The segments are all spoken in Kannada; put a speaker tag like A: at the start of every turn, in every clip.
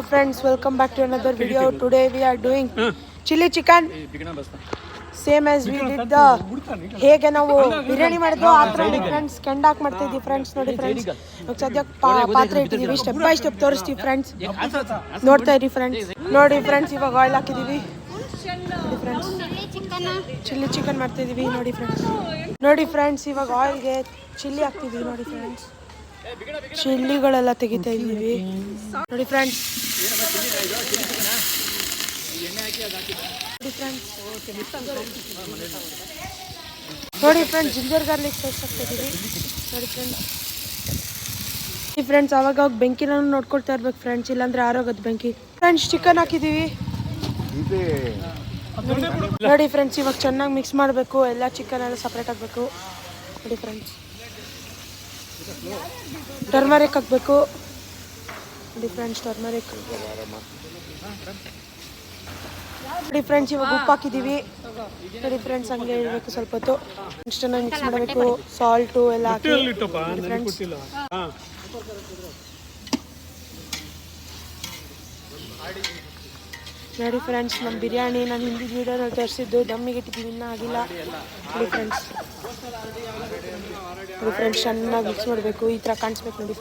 A: Friends, welcome back to another video. Today we are doing chili chicken, same as we did the ಹೇಗೆ ನಾವು ಬಿರಿಯಾನಿ ಮಾಡಿದ್ವು ಆ ಥರ ಫ್ರೆಂಡ್ಸ್ ಕೆಂಡಾಕ್ ಮಾಡ್ತಾ ಇದ್ದೀವಿ ಫ್ರೆಂಡ್ಸ್. ನೋಡಿ ಫ್ರೆಂಡ್ಸ್, ಇವಾಗ ಸದ್ಯಕ್ಕೆ ಪಾತ್ರೆ ಇಟ್ಟಿದ್ದೀವಿ, ಸ್ಟೆಪ್ ಬೈ ಸ್ಟೆಪ್ ತೋರಿಸ್ತೀವಿ ಫ್ರೆಂಡ್ಸ್, ನೋಡ್ತಾ ಇರಿ ಫ್ರೆಂಡ್ಸ್. ನೋಡಿ ಫ್ರೆಂಡ್ಸ್, ಇವಾಗ ಆಯಿಲ್ ಹಾಕಿದ್ದೀವಿ. ನೋಡಿ ಫ್ರೆಂಡ್ಸ್, ಚಿಲ್ಲಿ ಚಿಕನ್ ಮಾಡ್ತಾ ಇದ್ದೀವಿ. ನೋಡಿ ಫ್ರೆಂಡ್ಸ್, ನೋಡಿ ಫ್ರೆಂಡ್ಸ್, ಇವಾಗ ಆಯಿಲ್ಗೆ ಚಿಲ್ಲಿ ಹಾಕ್ತಿದ್ದೀವಿ. ನೋಡಿ ಫ್ರೆಂಡ್ಸ್, ಚಿಲ್ಲಿಗಳೆಲ್ಲ ತೆಗಿತಾ ಇದ್ದೀವಿ. ನೋಡಿ ಫ್ರೆಂಡ್ಸ್, ನೋಡಿ ಫ್ರೆಂಡ್ಸ್, ಜಿಂಜರ್ ಗಾರ್ಲಿಕ್ ಪೇಸ್ಟ್ ಹಾಕ್ತಿದ್ದೀವಿ. ನೋಡಿ ಫ್ರೆಂಡ್ಸ್, ಅವಾಗ ಬೆಂಕಿನ ನೋಡ್ಕೊಳ್ತಾ ಇರ್ಬೇಕು ಫ್ರೆಂಡ್ಸ್, ಇಲ್ಲಾಂದ್ರೆ ಆರೋಗದ್ ಬೆಂಕಿ. ಫ್ರೆಂಡ್ಸ್, ಚಿಕನ್ ಹಾಕಿದ್ದೀವಿ. ನೋಡಿ ಫ್ರೆಂಡ್ಸ್, ಇವಾಗ ಚೆನ್ನಾಗಿ ಮಿಕ್ಸ್ ಮಾಡಬೇಕು, ಎಲ್ಲ ಚಿಕನ್ ಎಲ್ಲ ಸಪ್ರೇಟ್ ಆಗಬೇಕು. ನೋಡಿ ಫ್ರೆಂಡ್ಸ್, ಟರ್ಮರಿಕ್ ಹಾಕಬೇಕು. ನೋಡಿ ಫ್ರೆಂಡ್ಸ್, ಟರ್ಮರಿಕ್. ನೋಡಿ ಫ್ರೆಂಡ್ಸ್, ಇವಾಗ ಉಪ್ಪು ಹಾಕಿದ್ದೀವಿ. ನೋಡಿ ಫ್ರೆಂಡ್ಸ್, ಹಂಗೆ ಇಡಬೇಕು ಸ್ವಲ್ಪ ಹೊತ್ತು, ಚೆನ್ನಾಗಿ ಮಿಕ್ಸ್ ಮಾಡಬೇಕು. ಸಾಲ್ಟು ಎಲ್ಲ ಹಾಕಿ ಫ್ರೆಂಡ್ಸ್. ನೋಡಿ ಫ್ರೆಂಡ್ಸ್, ನಮ್ಮ ಬಿರಿಯಾನಿ ನಾನು ಹಿಂದಿನ ವೀಡಿಯೋನಲ್ಲಿ ತೋರಿಸಿದ್ದು ದಮ್ಮಿಗೆ ಇಟ್ಟಿದ್ದೀವಿ, ಇನ್ನೂ ಆಗಿಲ್ಲ. ನೋಡಿ ಫ್ರೆಂಡ್ಸ್, ನೋಡಿ ಫ್ರೆಂಡ್ಸ್, ಚೆನ್ನಾಗಿ ಮಿಕ್ಸ್ ಮಾಡಬೇಕು, ಈ ಥರ ಕಾಣಿಸ್ಬೇಕು. ನೋಡಿ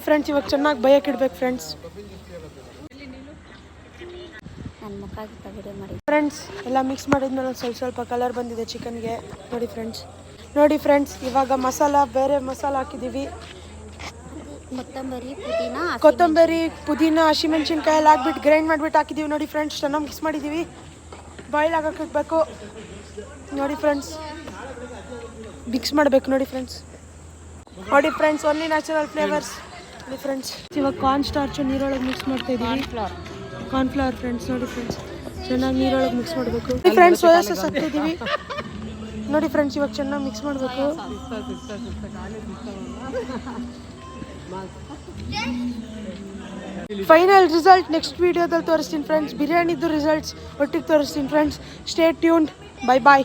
A: ಫ್ರೆಂಡ್ಸ್, ಇವಾಗ ಚೆನ್ನಾಗಿ ಬಯಕ್ಕೆ ಇಡ್ಬೇಕು ಫ್ರೆಂಡ್ಸ್. ಫ್ರೆಂಡ್ಸ್, ಎಲ್ಲ ಮಿಕ್ಸ್ ಮಾಡಿದ್ಮೇಲೆ ಸ್ವಲ್ಪ ಸ್ವಲ್ಪ ಕಲರ್ ಬಂದಿದೆ ಚಿಕನ್ಗೆ. ನೋಡಿ ಫ್ರೆಂಡ್ಸ್, ನೋಡಿ ಫ್ರೆಂಡ್ಸ್, ಇವಾಗ ಮಸಾಲ, ಬೇರೆ ಮಸಾಲ ಹಾಕಿದ್ದೀವಿ. ಕೊತ್ತಂಬರಿ, ಪುದೀನ, ಹಸಿಮೆಣ್ಸಿನ್ಕಾಯಿ ಎಲ್ಲ ಹಾಕ್ಬಿಟ್ಟು ಗ್ರೈಂಡ್ ಮಾಡಿಬಿಟ್ಟು ಹಾಕಿದ್ದೀವಿ. ನೋಡಿ ಫ್ರೆಂಡ್ಸ್, ಚೆನ್ನಾಗಿ ಮಿಕ್ಸ್ ಮಾಡಿದ್ದೀವಿ. ಬಾಯ್ಲ್ ಆಗಕ್ಕೆ ಇಡಬೇಕು. ನೋಡಿ ಫ್ರೆಂಡ್ಸ್, ಮಿಕ್ಸ್ ಮಾಡಬೇಕು. ನೋಡಿ ಫ್ರೆಂಡ್ಸ್, ನೋಡಿ ಫ್ರೆಂಡ್ಸ್, ಓನ್ಲಿ ನ್ಯಾಚುರಲ್ ಫ್ಲೇವರ್ಸ್. ನೋಡಿ ಫ್ರೆಂಡ್ಸ್, ಇವಾಗ ಕಾರ್ನ್ ಸ್ಟಾರ್ಚ್ ನೀರೊಳಗೆ ಮಿಕ್ಸ್ ಮಾಡ್ತಾ ಇದ್ದೀವಿ. Cornflour friends. ನೋಡಿ ಫ್ರೆಂಡ್ಸ್, ಚೆನ್ನಾಗಿ ನೀರೊಳಗೆ ಮಿಕ್ಸ್ ಮಾಡಬೇಕು. ಫ್ರೆಂಡ್ಸ್, ಸೋಯಾ ಸಾಸ್ ಹಾಕ್ತಿದ್ದೀವಿ. ನೋಡಿ ಫ್ರೆಂಡ್ಸ್, ಇವಾಗ ಚೆನ್ನಾಗಿ ಮಿಕ್ಸ್ ಮಾಡಬೇಕು. ಫೈನಲ್ ರಿಸಲ್ಟ್ ನೆಕ್ಸ್ಟ್ ವಿಡಿಯೋದಲ್ಲಿ ತೋರಿಸ್ತೀನಿ ಫ್ರೆಂಡ್ಸ್. ಬಿರಿಯಾನಿದು ರಿಸಲ್ಟ್ಸ್ ಒಟ್ಟಿಗೆ ತೋರಿಸ್ತೀನಿ ಫ್ರೆಂಡ್ಸ್. Stay tuned. ಬೈ ಬಾಯ್.